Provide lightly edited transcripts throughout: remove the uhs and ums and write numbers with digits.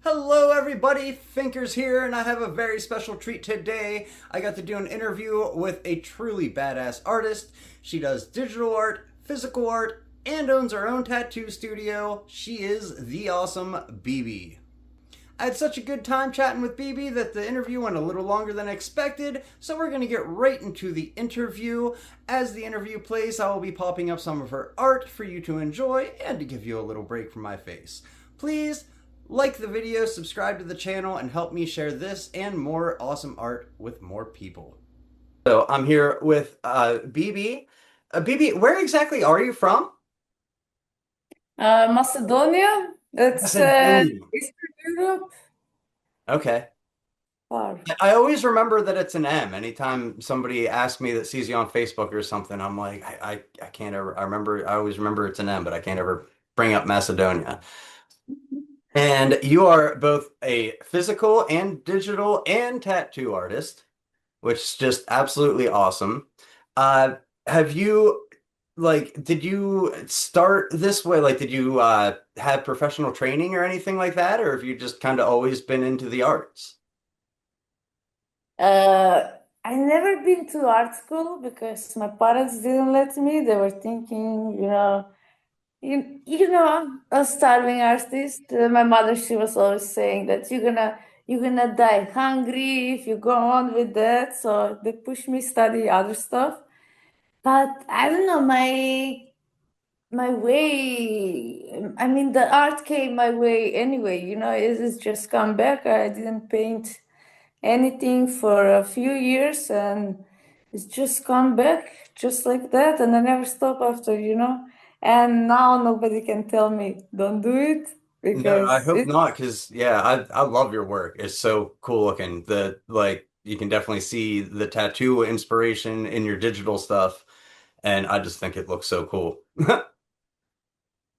Hello, everybody. Finkers here, and I have a very special treat today. I got to do an interview with a truly badass artist. She does digital art, physical art, and owns her own tattoo studio. She is the awesome Bibi. I had such a good time chatting with Bibi that the interview went a little longer than expected, so we're going to get right into the interview. As the interview plays, I will be popping up some of her art for you to enjoy and to give you a little break from my face. Please like the video, subscribe to the channel, and help me share this and more awesome art with more people. So I'm here with Bibi. Bibi, where exactly are you from? Macedonia, it's Macedonia. Eastern Europe. Okay. Far. I always remember that it's an M. Anytime somebody asks me that sees you on Facebook or something, I'm like, I can't ever. I always remember it's an M, but I can't ever bring up Macedonia. And you are both a physical and digital and tattoo artist, which is just absolutely awesome. Uh, have you did you start this way? Like, did you have professional training or anything like that, or have you just kind of always been into the arts? Uh, I never been to art school because my parents didn't let me. They were thinking, I'm a starving artist. My mother, she was always saying that you're gonna die hungry if you go on with that. So they pushed me study other stuff. But I don't know, my way, I mean, the art came my way anyway, it's just come back. I didn't paint anything for a few years and it's just come back just like that. And I never stop after. And now nobody can tell me, don't do it No, I because hope not, because yeah, I love your work. It's so cool looking. You can definitely see the tattoo inspiration in your digital stuff, and I just think it looks so cool. But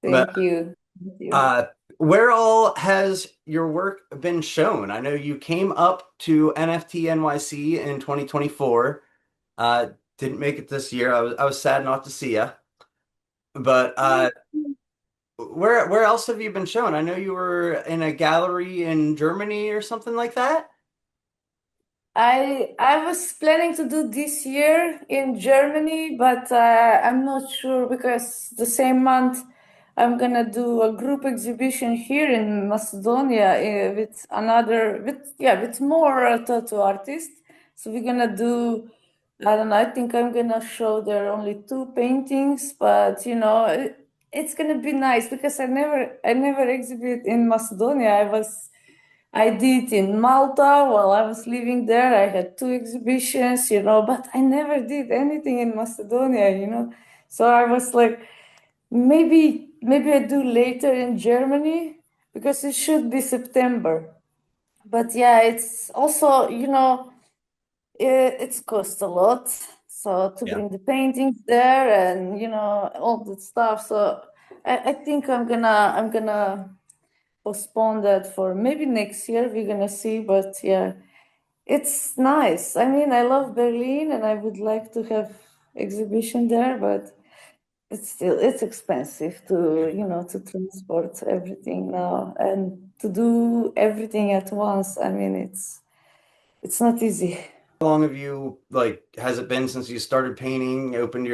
thank you. Thank you. uh, where all has your work been shown? I know you came up to NFT NYC in 2024. Uh, didn't make it this year. I was sad not to see you. But where else have you been shown? I know you were in a gallery in Germany or something like that. I was planning to do this year in Germany, but I'm not sure because the same month I'm gonna do a group exhibition here in Macedonia with more tattoo artists. So we're gonna do, I don't know, I think I'm gonna show there only two paintings, but it's gonna be nice because I never exhibit in Macedonia. I did in Malta while I was living there. I had two exhibitions, but I never did anything in Macedonia. So I was like, maybe I do later in Germany because it should be September. But yeah, it's also, it's cost a lot. So to Yeah. bring the paintings there and all that stuff. So I think I'm gonna postpone that for maybe next year. We're gonna see, but yeah, it's nice. I mean, I love Berlin, and I would like to have exhibition there, but it's expensive to transport everything now and to do everything at once. I mean, it's not easy. How long have you has it been since you started painting, opened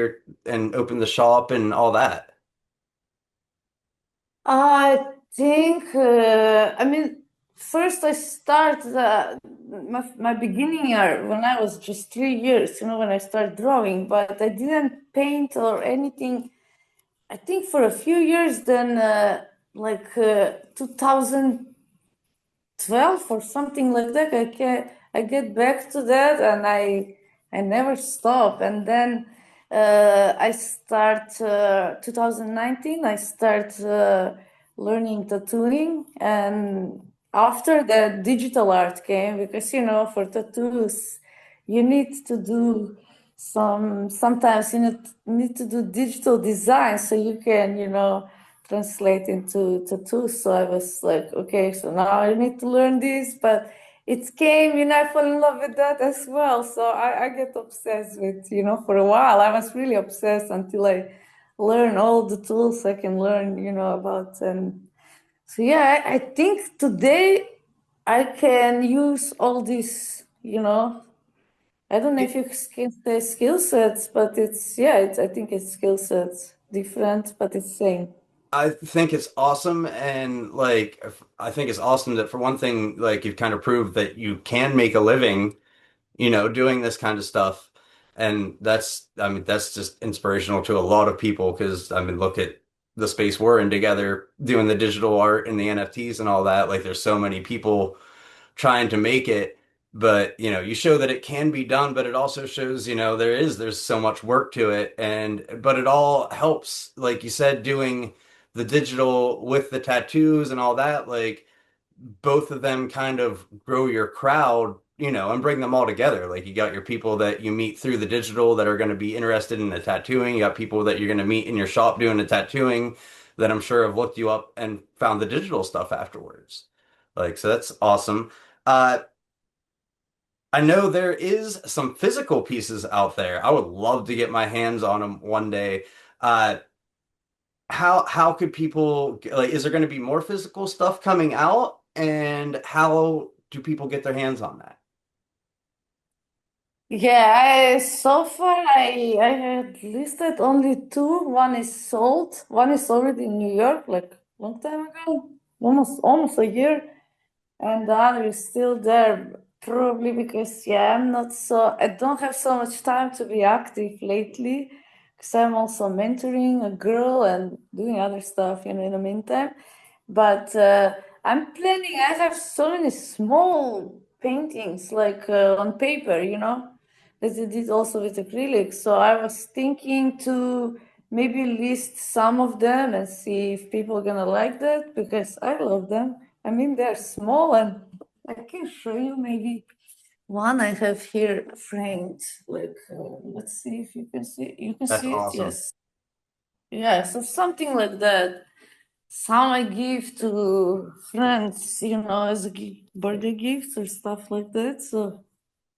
the shop and all that? I think, I mean, first I start my beginning year when I was just 3 years, when I started drawing, but I didn't paint or anything. I think for a few years, then 2012 or something like that. I get back to that, and I never stop. And then I start 2019. I start learning tattooing, and after that, digital art came because for tattoos you need to do sometimes you need to do digital design so you can translate into tattoos. So I was like, okay, so now I need to learn this, but it came, I fell in love with that as well. So I get obsessed with, for a while I was really obsessed until I learn all the tools I can learn, about. And So yeah, I think today I can use all this, I don't know if you can say skill sets, but I think it's skill sets different, but it's same. I think it's awesome, and like I think it's awesome that for one thing, like you've kind of proved that you can make a living, doing this kind of stuff. And I mean, that's just inspirational to a lot of people because I mean, look at the space we're in together, doing the digital art and the NFTs and all that. Like, there's so many people trying to make it, but you show that it can be done, but it also shows, there's so much work to it, and but it all helps, like you said, doing the digital with the tattoos and all that, like both of them kind of grow your crowd, and bring them all together. Like you got your people that you meet through the digital that are going to be interested in the tattooing. You got people that you're going to meet in your shop doing the tattooing that I'm sure have looked you up and found the digital stuff afterwards. Like, so that's awesome. Uh, I know there is some physical pieces out there. I would love to get my hands on them one day. Uh, how could people like, is there going to be more physical stuff coming out, and how do people get their hands on that? Yeah, so far I had listed only two. One is sold. One is already in New York, like long time ago, almost a year. And the other is still there, probably because, yeah, I don't have so much time to be active lately because I'm also mentoring a girl and doing other stuff, in the meantime. But I'm planning, I have so many small paintings like on paper, that I did also with acrylic. So I was thinking to maybe list some of them and see if people are gonna like that because I love them. I mean, they're small and I can show you maybe one I have here framed. Like, let's see if you can see. You can That's see it, awesome. yes. Yeah, so something like that. Some I give to friends, as a birthday gift or stuff like that. So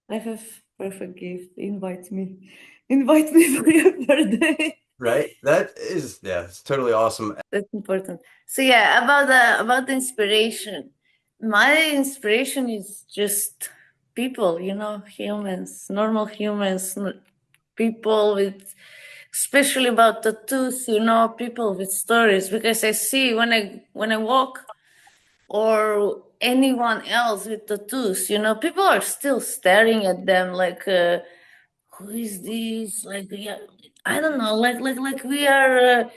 I have perfect gift. Invite me. Invite me for your birthday. Right? That is, yeah, it's totally awesome. That's important. So yeah, about the inspiration. My inspiration is just people, humans, normal humans, people with, especially about tattoos, people with stories. Because I see when I walk or anyone else with tattoos, people are still staring at them like, who is this? Like, yeah, I don't know, like we are.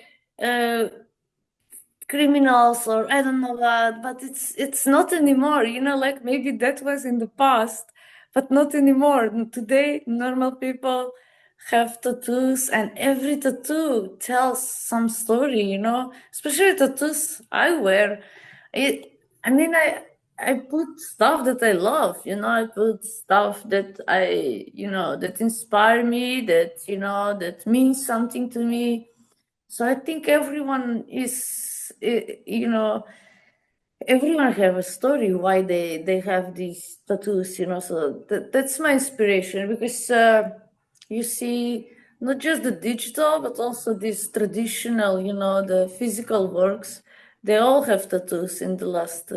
Criminals or I don't know what, but it's not anymore, like maybe that was in the past, but not anymore. Today normal people have tattoos and every tattoo tells some story, especially tattoos I wear. I mean, I put stuff that I love, I put stuff that that inspire me, that that means something to me. So I think everyone have a story why they have these tattoos, So that's my inspiration because you see not just the digital but also these traditional, the physical works. They all have tattoos in the last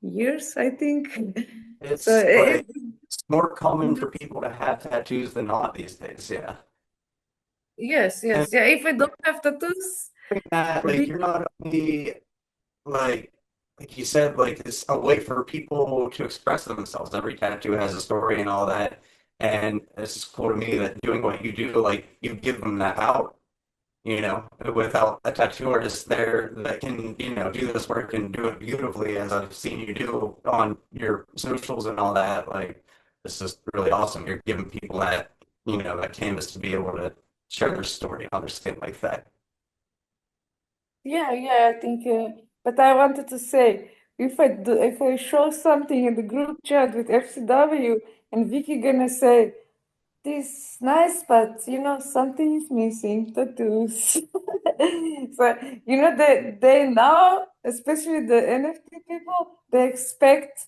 years, I think. So It's like it's more common for people to have tattoos than not these days. Yeah. yes, And yes, yeah. If I don't have tattoos, that, like, you're not only like like you said, like it's a way for people to express themselves. Every tattoo has a story and all that. And it's just cool to me that doing what you do, like you give them that out, without a tattoo artist there that can, do this work and do it beautifully as I've seen you do on your socials and all that. Like, it's just really awesome. You're giving people that canvas to be able to share their story on their skin like that. yeah, yeah, I think. But I wanted to say, if I show something in the group chat with FCW, and Vicky gonna say, "This nice, but something is missing, tattoos." So they now, especially the NFT people, they expect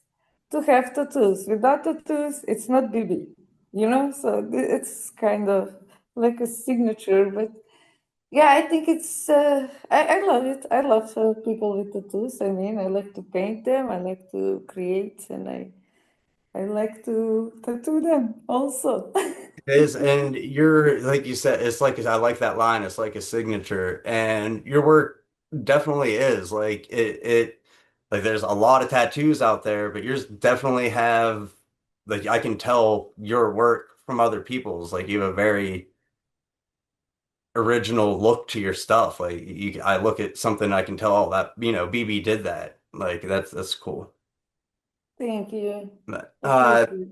to have tattoos. Without tattoos, it's not Bibi. So it's kind of like a signature, but. Yeah, I think it's I love it. I love people with tattoos. I mean, I like to paint them, I like to create, and I like to tattoo them also. It is, and you're like you said, it's like I like that line. It's like a signature, and your work definitely is like it. Like there's a lot of tattoos out there, but yours definitely have like I can tell your work from other people's. Like you have a very original look to your stuff. Like I look at something, I can tell, oh, that BB did that. Like that's cool. Thank you. But, Appreciate.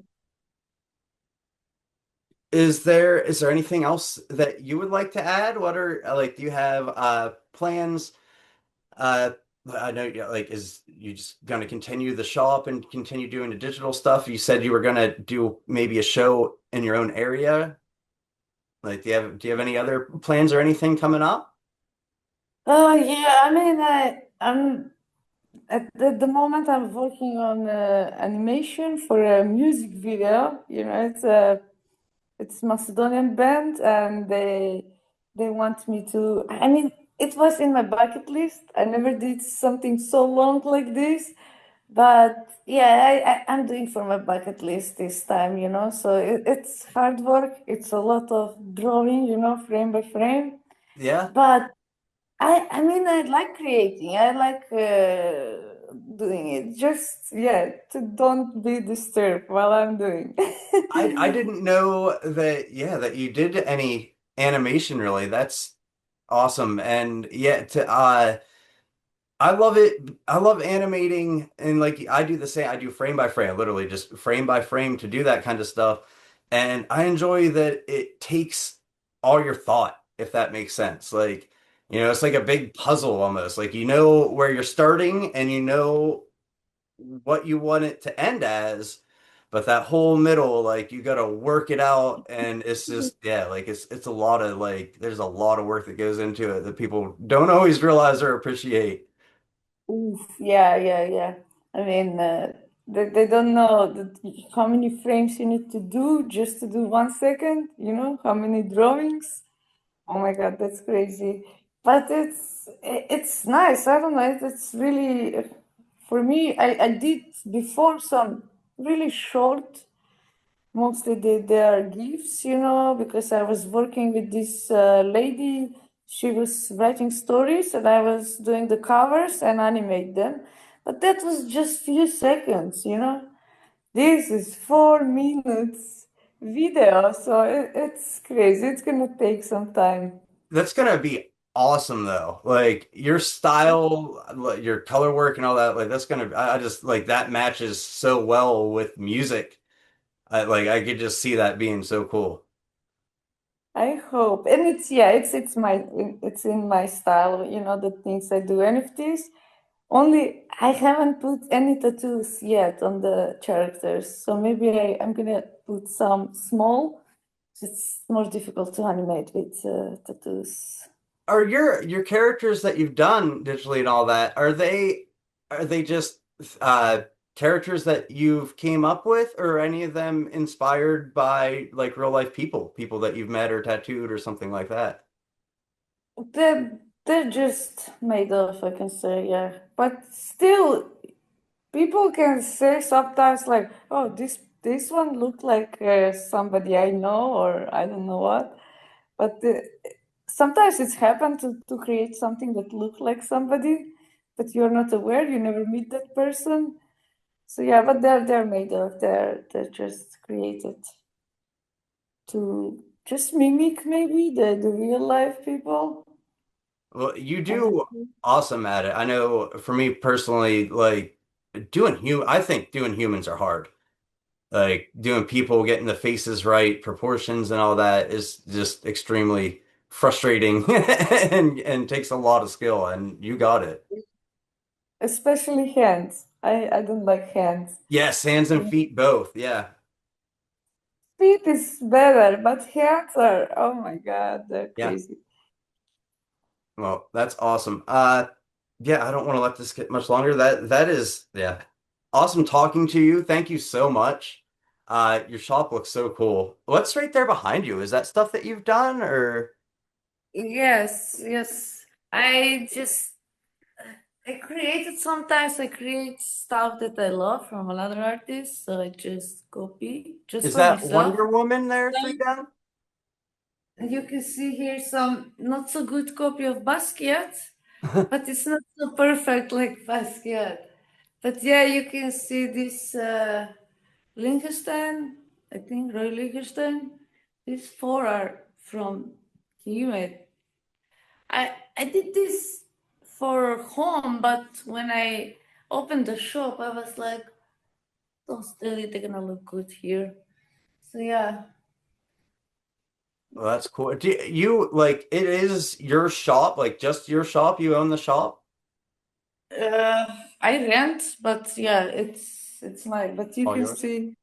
is there anything else that you would like to add? What are like do you have plans? Uh I know like is you just gonna continue the shop and continue doing the digital stuff? You said you were gonna do maybe a show in your own area. Like do you have any other plans or anything coming up? Oh yeah, I mean, I'm at the moment I'm working on animation for a music video. It's Macedonian band, and they want me to. I mean, it was in my bucket list. I never did something so long like this, but yeah, I'm doing for my bucket list this time. So it's hard work. It's a lot of drawing, frame by frame. Yeah. But I mean, I like creating. I like doing it. Just yeah, to don't be disturbed while I'm doing. I didn't know that yeah that you did any animation really. That's awesome. And yeah, to I love it. I love animating and like I do the same. I do frame by frame, literally just frame by frame to do that kind of stuff. And I enjoy that it takes all your thought, if that makes sense. Like, it's like a big puzzle almost. Like you know where you're starting and you know what you want it to end as, but that whole middle, like you got to work it out, and it's just yeah, like it's a lot of like there's a lot of work that goes into it that people don't always realize or appreciate. Oof, yeah, yeah, yeah. I mean, they don't know how many frames you need to do just to do 1 second, how many drawings. Oh my God, that's crazy. But it's nice. I don't know. It's really, for me, I did before some really short. Mostly they are gifts, because I was working with this lady. She was writing stories and I was doing the covers and animate them. But that was just few seconds. This is 4 minutes video, so it's crazy. It's gonna take some time. That's gonna be awesome though. Like your style, like, your color work and all that, like that's gonna I just like that matches so well with music. I could just see that being so cool. I hope, and it's in my style. The things I do. NFTs. Only I haven't put any tattoos yet on the characters, so maybe I'm gonna put some small. It's more difficult to animate with tattoos. Are your characters that you've done digitally and all that, are they just uh characters that you've came up with, or are any of them inspired by like real life people that you've met or tattooed or something like that? They're just made of, I can say, yeah. But still, people can say sometimes like, "Oh, this one looked like somebody I know," or I don't know what. But sometimes it's happened to create something that looked like somebody, but you're not aware. You never meet that person. So yeah, but they're made of. They're just created to just mimic maybe the real life people. Well, you I don't do know. awesome at it. I know for me personally, like I think doing humans are hard. Like doing people, getting the faces right, proportions and all that is just extremely frustrating and takes a lot of skill, and you got it. Especially hands. I don't like hands. Yes, hands and feet both. Yeah. Feet is better, but hands are, oh my God, they're Yeah. crazy. Well, that's awesome. Yeah, I don't want to let this get much longer. That is, yeah. Awesome talking to you. Thank you so much. Your shop looks so cool. What's right there behind you? Is that stuff that you've done or Yes, yes. I just I create stuff that I love from another artist, so I just copy just Is for that myself. Wonder Woman there, three down? You can see here some not so good copy of Basquiat, but it's not so perfect like Basquiat. But yeah, you can see this Liechtenstein, I think Roy Liechtenstein. These four are from he made. I did this for home, but when I opened the shop, I was like, those really they're gonna look good here. So yeah, Well, that's cool. Do you like it is your shop, like just your shop? You own the shop? uh, I rent, but yeah, it's my. But you All can yours. see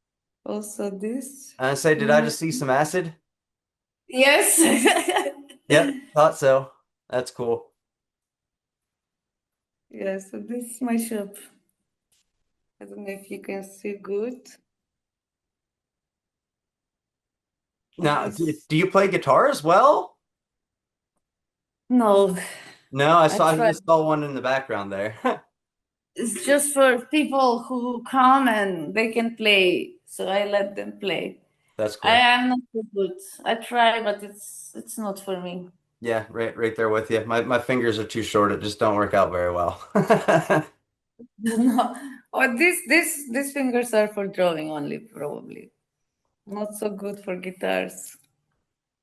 also this. And I say, did I Mm, just see some acid? yes. Yep, thought so. That's cool. Yeah, so this is my shop. I don't know if you can see good. Now, This do you play guitar as well? no, No, I I saw I try. just saw one in the background there. It's just for people who come and they can play, so I let them play. That's I cool. am not so good. I try, but it's not for me. Yeah, right there with you. My fingers are too short. It just don't work out very well. No. Or these fingers are for drawing only, probably. Not so good for guitars.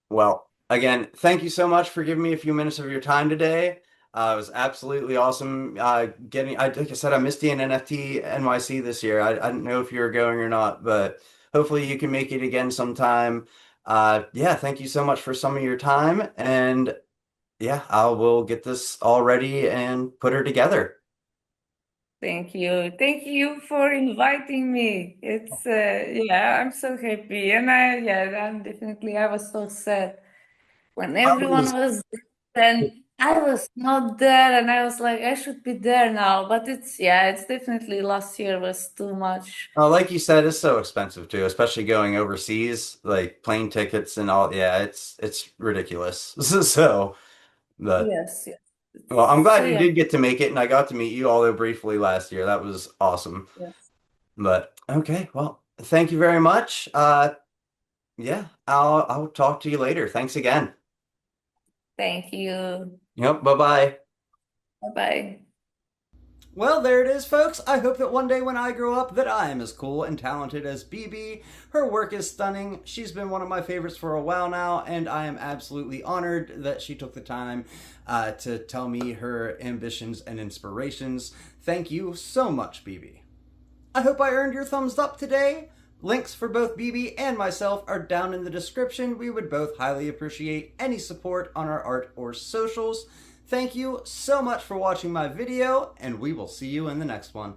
Well, again, thank you so much for giving me a few minutes of your time today. It was absolutely awesome like I said, I missed you in NFT NYC this year. I didn't know if you were going or not, but hopefully you can make it again sometime. Yeah, thank you so much for some of your time. And yeah, I will get this all ready and put her together. Thank you. Thank you for inviting me. It's yeah, I'm so happy. And I'm definitely I was so sad when I everyone was was there and I was not there and I was like I should be there now. But it's definitely last year was too much. Like you said, it's so expensive too, especially going overseas, like plane tickets and all. Yeah, it's ridiculous. So, but Yes, yes. well, I'm So glad you yeah, did get to make it, and I got to meet you, although briefly last year. That was awesome. yes. But okay, well, thank you very much. Yeah, I'll talk to you later. Thanks again. Thank you. Yep, bye bye. Bye bye. Well, there it is, folks. I hope that one day when I grow up that I am as cool and talented as Bibi. Her work is stunning. She's been one of my favorites for a while now, and I am absolutely honored that she took the time to tell me her ambitions and inspirations. Thank you so much, Bibi. I hope I earned your thumbs up today. Links for both Bibi and myself are down in the description. We would both highly appreciate any support on our art or socials. Thank you so much for watching my video, and we will see you in the next one.